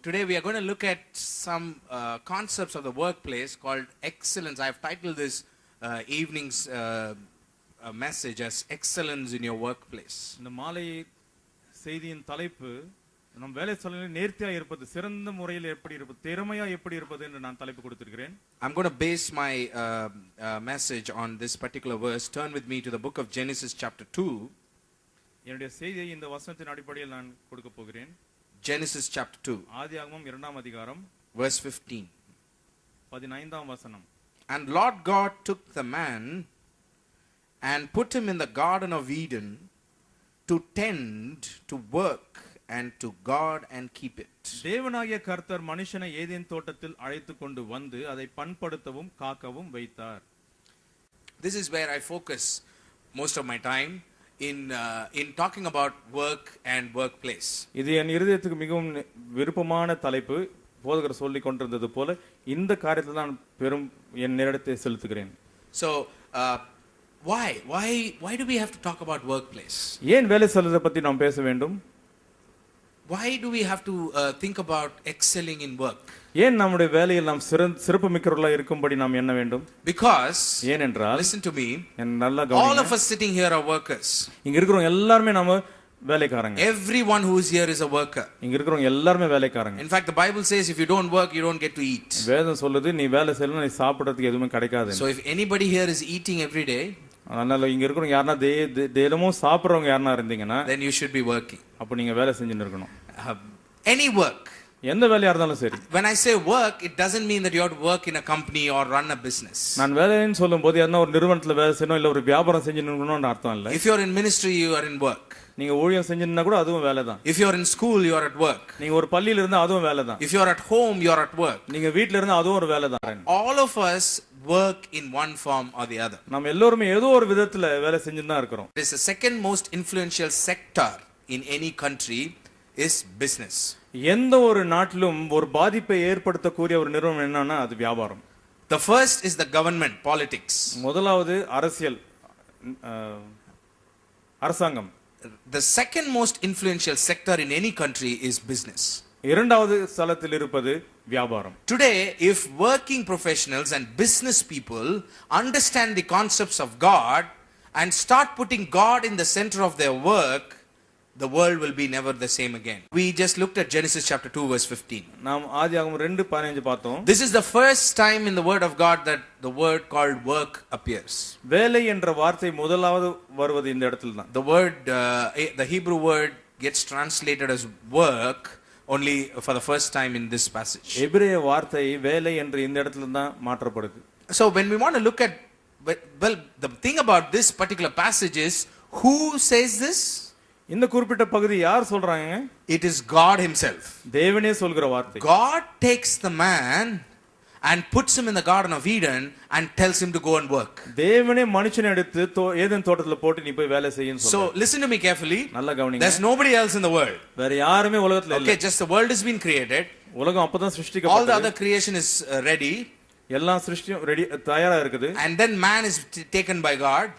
Today we are going to look at some concepts of the workplace called excellence. I have titled this evening's message as excellence in your workplace. இந்த மாலை செய்தியின் தலைப்பு நம் வேலை ஸ்தலங்களில் நேர்த்தியா இருப்பது, சிறந்த முறையில் எப்படி இருப்பது, திறமையா எப்படி இருப்பது என்று நான் தலைப்பு கொடுத்திருக்கிறேன். I'm going to base my message on this particular verse. Turn with me to the book of Genesis chapter 2. என்னுடைய செய்தியை இந்த வசனத்தின் அடிப்படையில் நான் கொடுக்க போகிறேன். Genesis chapter 2. ஆதியாகமம் 2ஆம் அதிகாரம் verse 15. 15ஆம் வசனம். And Lord God took the man and put him in the garden of Eden to tend, to work and to guard and keep it. தேவனாகிய கர்த்தர் மனுஷனை ஏதேன் தோட்டத்தில் அழைத்துக் கொண்டு வந்து அதை பண்படுத்தவும் காக்கவும் வைத்தார். This is where I focus most of my time in talking about work and workplace. இது என் இதயத்துக்கு மிகவும் விருப்பமான தலைப்பு. போதகர் சொல்லி கொண்டிருந்தது போல இந்த காரியத்தில் நான் பெரும் என் நேரத்தை செலுத்துகிறேன். So why do we have to talk about workplace? ஏன் வேலை ஸ்தலத்தை பத்தி நாம் பேச வேண்டும்? Why do we have to think about excelling in work? ஏன் நம்முடைய வேலையில் நாம் சிறப்பு மிக்கவர்களாக இருக்கும்படி நாம் என்ன வேண்டும்? Because ஏனென்றால், listen to me, நல்லா கவனிங்க, all of us sitting here are workers. இங்க இருக்கிறவங்க எல்லாரும் நாம வேலைக்காரங்க. Everyone who is here is a worker. இங்க இருக்கிறவங்க எல்லாரும் வேலைக்காரங்க. In fact, the Bible says if you don't work you don't get to eat. வேதம் சொல்லுது நீ வேலை செய்யலனா நீ சாப்பிடுறதுக்கு எதுவுமே கிடைக்காது. So if anybody here is eating every day, அதனால இங்க இருக்கிறவங்க யாரனா தினமும் சாப்பிடுறவங்க யாரனா இருந்தீங்கன்னா then you should be working. அப்ப நீங்க வேலை செஞ்சிட்டு இருக்கணும். Any work, எந்த வேலையா இருந்தாலும் சரி. When I say work, it doesn't mean that you have to work in a company or run a business. நான் வேலைன்னு சொல்லும்போது என்ன ஒரு நிறுவனத்துல வேலை செய்யணும் இல்ல ஒரு வியாபாரம் செஞ்சிடணும்னு அர்த்தம் இல்ல. If you're in ministry, you are in work. நீங்க ஊழியம் செஞ்சினா கூட அதுவும் வேலை தான். If you're in school, you are at work. நீங்க ஒரு பள்ளியில இருந்தா அதுவும் வேலை தான். If you're at home, you're at work. நீங்க வீட்ல இருந்தா அதுவும் ஒரு வேலை தான். All of us work in one form or the other. நம்ம எல்லாரும் ஏதோ ஒரு விதத்துல வேலை செஞ்சுட்டு தான் இருக்கோம். It is the second most influential sector in any country is business. எந்த ஒரு நாட்டிலும் ஒரு பாதிப்பை ஏற்படுத்தக்கூடிய ஒரு நிறுவனம் என்னன்னா அது வியாபாரம். The first is the government, politics. முதலாவது அரசியல், அரசாங்கம். The second most influential sector in any country is business. இரண்டாவது ஸ்தலத்தில் இருப்பது வியாபாரம். Today, if working professionals and business people understand the concepts of God and start putting God in the center of their work, the world will be never the same again. We just looked at Genesis chapter 2 verse 15. நாம் ஆதியாகமம் 2:15 பார்த்தோம். This is the first time in the word of God that the word called work appears. வேலை என்ற வார்த்தை முதலாவது வருவது இந்த இடத்துல தான். The word the Hebrew word gets translated as work only for the first time in this passage. எபிரேய வார்த்தை வேலை என்று இந்த இடத்துல தான் மாற்றப்படுது. So when we want to look at, well, the thing about this particular passage is, who says this? இந்த குறிப்பிட்ட பகுதி யார் சொல்றாங்க? It is God himself. தேவனே சொல்கிற வார்த்தை. God takes the man and puts him in the garden of Eden and tells him to go and work. தேவனே மனுஷனை எடுத்து ஏதேன் தோட்டத்துல போட்டு நீ போய் வேலை செய்யன்னு சொல்றார். So listen to me carefully. நல்லா கவனிங்க. There's nobody else in the world. வேற யாருமே உலகத்துல இல்ல. Okay, just the world has been created. உலகம் அப்பதான் சிருஷ்டிக்கப்பட்டது. All the other creation is ready. எல்லா சிருஷ்டியும் ரெடி தயாரா இருக்குது. And then man is taken by God.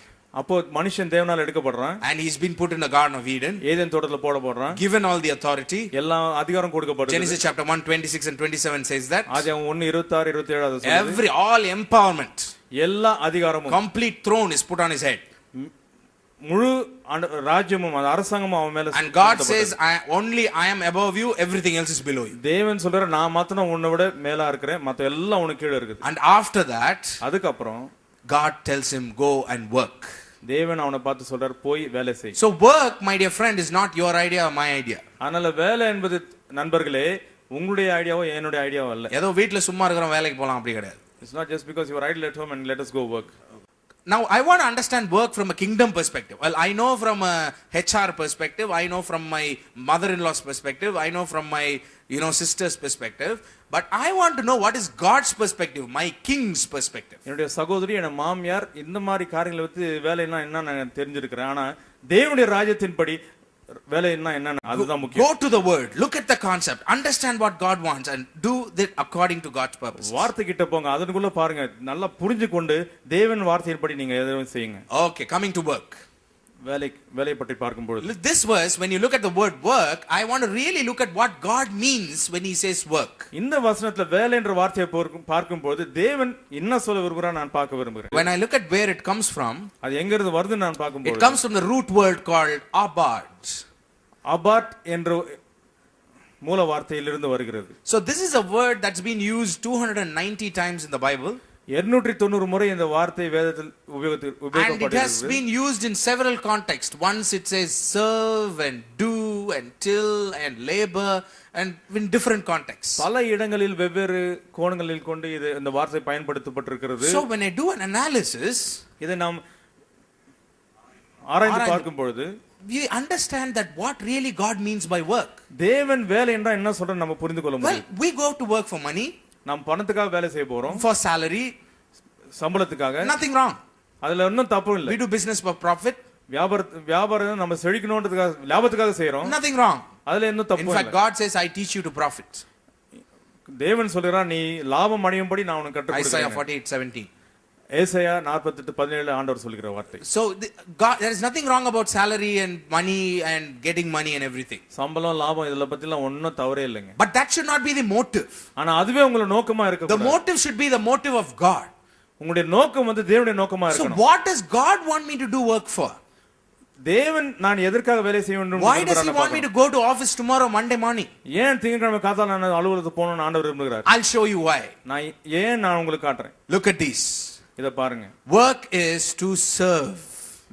அப்போ மனுஷன் தேவனால எடுக்கப்படுறான். And he's been put in the garden of Eden. Eden தோட்டத்துல போடப்படுறான். Given all the authority. எல்லா அதிகாரம் கொடுக்கப்படுது. Genesis chapter 1:26 and 27 says that. ஆதியாகமம் 1:26 27 அது சொல்லுது. All empowerment. எல்லா அதிகாரமும், complete throne is put on his head. முழு ராஜ்யமும் அரசாங்கமும் அவன் மேல. And God says, I am above you, everything else is below you. தேவன் சொல்றார் நான் மாத்திரம் உன்னை விட மேலா இருக்கிறேன், மத்த எல்லாம் உனக்கு கீழ இருக்குது. And after that, அதுக்கு அப்புறம் God tells him go and work. தேவன் அவனை பார்த்து சொல்றார் போய் வேலை செய். So work, my dear friend, is not your idea or my idea. அதனால வேலை என்பது நண்பர்களே உங்களுடைய ஐடியாவோ என்னுடைய ஐடியாவோ அல்ல. ஏதோ வீட்ல சும்மா இருக்கறோம் வேலைக்கு போலாம் அப்படி கிடையாது. It's not just because you are idle at home and let us go work. Now I want to understand work from a kingdom perspective. Well, I know from a HR perspective, I know from my mother-in-law's perspective, I know from my sister's perspective, but I want to know what is God's perspective, my king's perspective. என்னுடைய சகோதரி என் மாமியார் இந்த மாதிரி காரியங்களை வந்து வேலைன்னா என்ன நான் தெரிஞ்சிருக்கிறேன். ஆனா தேவனுடைய ராஜ்யத்தின்படி வேலைன்னா என்ன அதுதான் முக்கியம். Go to the word, look at the concept, understand what God wants and do that according to God's purpose. வார்த்தை கிட்ட போங்க, அதனுக்குள்ள பாருங்க, நல்லா புரிஞ்சுக்கொண்டு தேவன் வார்த்தையின்படி நீங்க எதையும் செய்யுங்க. Okay, coming to work. வேலையை பற்றி பார்க்கும் பொழுது This verse, when you look at the word work, I want to really look at what God means when he says work. இந்த வசனத்துல வேலை என்ற வார்த்தையை பார்க்கும் பொழுது தேவன் என்ன சொல்ல விரும்புறார் நான் பார்க்க விரும்புகிறேன். When I look at where it comes from, அது எங்க இருந்து வருதுன்னு நான் பார்க்கும் it பொழுது comes from the root word called abad. அபார்ட் என்ற மூல வார்த்தையிலிருந்து வருகிறது. So this is a word that's been used 290 times in the Bible. 290 முறை இந்த வார்த்தை வேதத்தில் And it has உபயோகப்படுகிறது. been used in several contexts. Once it says serve and do and till and labor and in different contexts. பல இடங்களில் வெவ்வேறு கோணங்களில் கொண்டு இது இந்த வார்த்தை பயன்படுத்தப்பட்டிருக்கிறது. So when I do an analysis, இதை நாம் ஆராய்ந்து பார்க்கும் பொழுது we understand that what really God means by work. தேவன் வேலை என்றால் என்ன சொல்ற நம்ம புரிந்து கொள்ள Well, முடியும். we go to work for money, நாம் பணத்துக்காக வேலை செய்ய போறோம், for salary, சம்பளத்துக்காக. nothing wrong. அதுல ஒன்றும் தப்பு இல்லை. We do business for profit, வியாபாரம் நம்ம செழிக்கணும்ன்றதுக்காக லாபத்துக்காக செய்யறோம், nothing wrong. அதுல இன்னும் In தப்பு fact, இல்லை. God says, I teach you to profit. தேவன் சொல்றார் நீ லாபம் அடையும்படி நான் உனக்கு கற்றுக் Isaiah கொடுக்கிறேன். 48:17. ஏசாயா 48:17 ஆண்டவர் சொல்கிற வார்த்தை. So there is nothing wrong about salary and money and getting money and everything. சம்பளம் லாபம் இதெல்லாம் பத்திலாம் ஒன்னும் தவறே இல்லைங்க. But that should not be the motive. ஆனா அதுவே உங்களோட நோக்கமா இருக்க The கூடாது. motive should be the motive of God. உங்களுடைய நோக்கம் வந்து தேவனுடைய நோக்கமா So இருக்கணும். what does God want me to do work for? தேவன் நான் எதற்காக வேலை செய்ய வேண்டும் Why does he want me to go to office tomorrow Monday morning? ஏன் திங்கட்கிழமை காத்தால நான் அலுவலகத்துக்கு போகணும்னு ஆண்டவர் விரும்புகிறார். I'll show you why. நான் உங்களுக்கு காட்டுறேன். Look at these. இத பாருங்க. Work is to serve.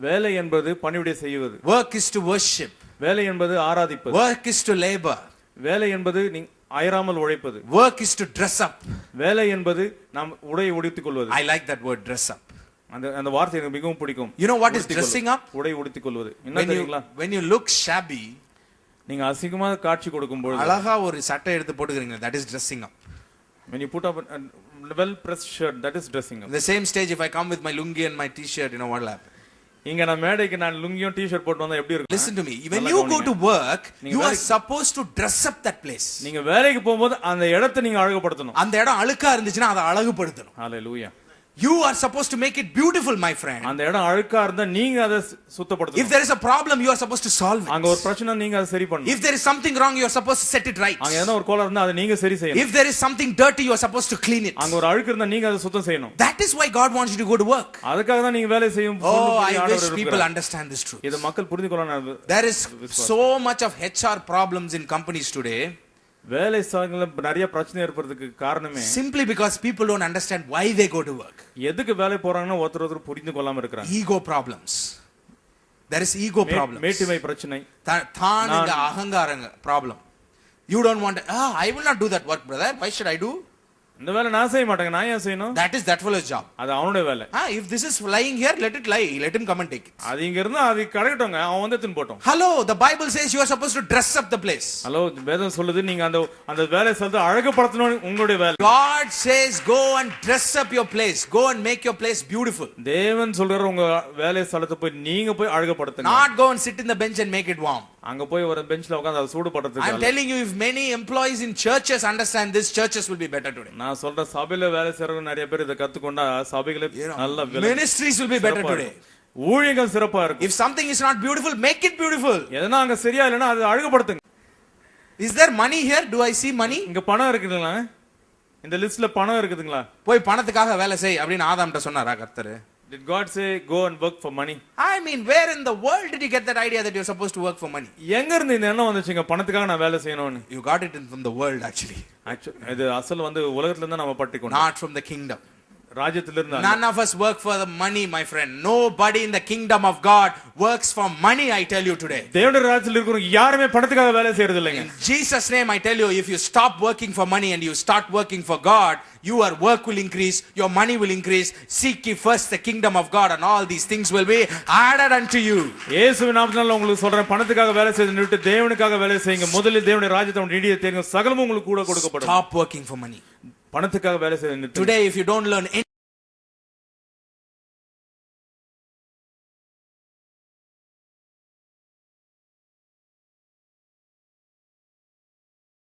வேலை என்பது பணிவிடை செய்வது. Work is to worship. வேலை என்பது ஆராதிப்பது. Work is to labor. வேலை என்பது அயராமல் உழைப்பது. Work is to dress up. வேலை என்பது நாம் உடை உடுத்திக் கொள்வது. I like that word, dress up. அந்த வார்த்தை எனக்கு மிகவும் பிடிக்கும். You know what is dressing up? உடை உடுத்திக் கொள்வது. என்ன தெரியுங்களா? When you look shabby, நீங்க அசிங்கமா காட்சி கொடுக்கும் பொழுது அழகா ஒரு சட்டை எடுத்து போட்டுக்கிறீங்க, that is dressing up. when you put up a well pressed shirt, that is dressing up. The same stage, if I come with my lungi and my t-shirt, you know what will happen? இங்க நான் மேடைக்கு நான் லுங்கியும் t-shirt போட்டு வந்தா எப்படி இருக்கும்? Listen to me. When you go to work, you are supposed to dress up that place. நீங்க வேலைக்கு போகும்போது அந்த இடத்தை நீங்க அழகுபடுத்தணும். அந்த இடம் அழுக்கா இருந்துச்சுனா அதை அழகுபடுத்தணும். Hallelujah. You are supposed to make it beautiful, my friend. அந்த இடம் அழுக்கா இருந்தா நீங்க அதை சுத்தப்படுத்தணும். If there is a problem, you are supposed to solve it. அங்க ஒரு பிரச்சனை நீங்க அதை சரி பண்ணணும். If there is something wrong, you are supposed to set it right. அங்க ஏதோ ஒரு கோளாறு இருந்தா அதை நீங்க சரி செய்யணும். If there is something dirty, you are supposed to clean it. அங்க ஒரு அழுக்கு இருந்தா நீங்க அதை சுத்தம் செய்யணும். That is why God wants you to go to work. அதுக்காக தான் நீங்க வேலை செய்யும். Oh, I wish people understand this truth. இத மக்கள் புரிந்து கொள்ளணும். There is so much of HR problems in companies today. வேலை ஸ்தலங்கள்ல நிறைய பிரச்சனை ஏற்படுறதுக்கு காரணமே simply because people don't understand why they go to work. எதுக்கு வேலை போறாங்கன்னா ஒருத்தர் புரிந்து கொள்ளாம இருக்காங்க. Ego problems. There is ego problems. மேட்டிமை பிரச்சனை. தானங்க அகங்காரங்க problem. You don't want I will not do that work, brother. Why should I do? இந்த வேலை நான் செய்ய மாட்டேங்க, நான் ஏன் செய்யணும்? That is that fellow's job. அது அவனுடைய வேலை. If this is lying here, let it lie. Let him come and take it. அது இங்க இருந்தா அது கடக்கட்டோங்க, அவன் வந்து எடுத்து போட்டும். Hello, the Bible says you are supposed to dress up the place. Hello, வேதம் சொல்லுது நீங்க அந்த வேலையை சொல்றது அழகுபடுத்தணும் உங்களுடைய வேலை. God says go and dress up your place. Go and make your place beautiful. தேவன் சொல்றாரு உங்க வேலை ஸ்தலத்தை போய் நீங்க போய் அழகுபடுத்துங்க. Not go and sit in the bench and make it warm. அங்க போய் ஒரு பெஞ்ச்ல உட்கார்ந்து அதை சூடு பண்றதுக்கு. I'm telling you, if many employees in churches understand this, churches will be better today. நான் சொல்ற சபையில வேலை செய்றவங்க நிறைய பேர் இத கத்துக்கொண்டா சபைகளே நல்ல ministries will be better today. ஊழியங்கள் சிறப்பா இருக்கும். If something is not beautiful, make it beautiful. எதனா அங்க சரியா இல்லனா அது அழகுபடுத்துங்க. Is there money here? Do I see money? இங்க பணம் இருக்குங்களா? இந்த லிஸ்ட்ல பணம் இருக்குதுங்களா? போய் பணத்துக்காக வேலை செய் அப்படினு ஆதாம்ட்ட சொன்னாரா கர்த்தர்? Did God say go and work for money? I mean, where in the world did you get that idea that you're supposed to work for money? எங்க இருந்து இந்த எண்ணம் வந்துச்சுங்க பணத்துக்காக நான் வேலை செய்யணும்னு? You got it from the world actually. இது அசல் வந்து உலகத்துல இருந்து நாம பட்டிக்கணும். Not from the kingdom. ராஜ்யத்துல இருந்து. None of us work for the money, my friend. Nobody in the kingdom of God works for money, I tell you today. தேவனுடைய ராஜ்யத்துல இருக்கிறவங்க யாருமே பணத்துக்காக வேலை செய்யறது இல்லைங்க. In Jesus name I tell you, if you stop working for money and you start working for God, your work will increase, your money will increase. Seek ye first the kingdom of God and all these things will be added unto you. இயேசுவின் நாமத்தினால உங்களுக்கு சொல்றேன், பணத்துக்காக வேலை செய்யறதை விட்டு தேவனுக்காக வேலை செய்யுங்க. முதலில் தேவனுடைய ராஜ்யத்தை நீடிய தேடுங்க, சகலமும் உங்களுக்கு கூட கொடுக்கப்படும். Stop working for money. பணத்துக்காக வேலை செய்யுங்க. Today if you don't learn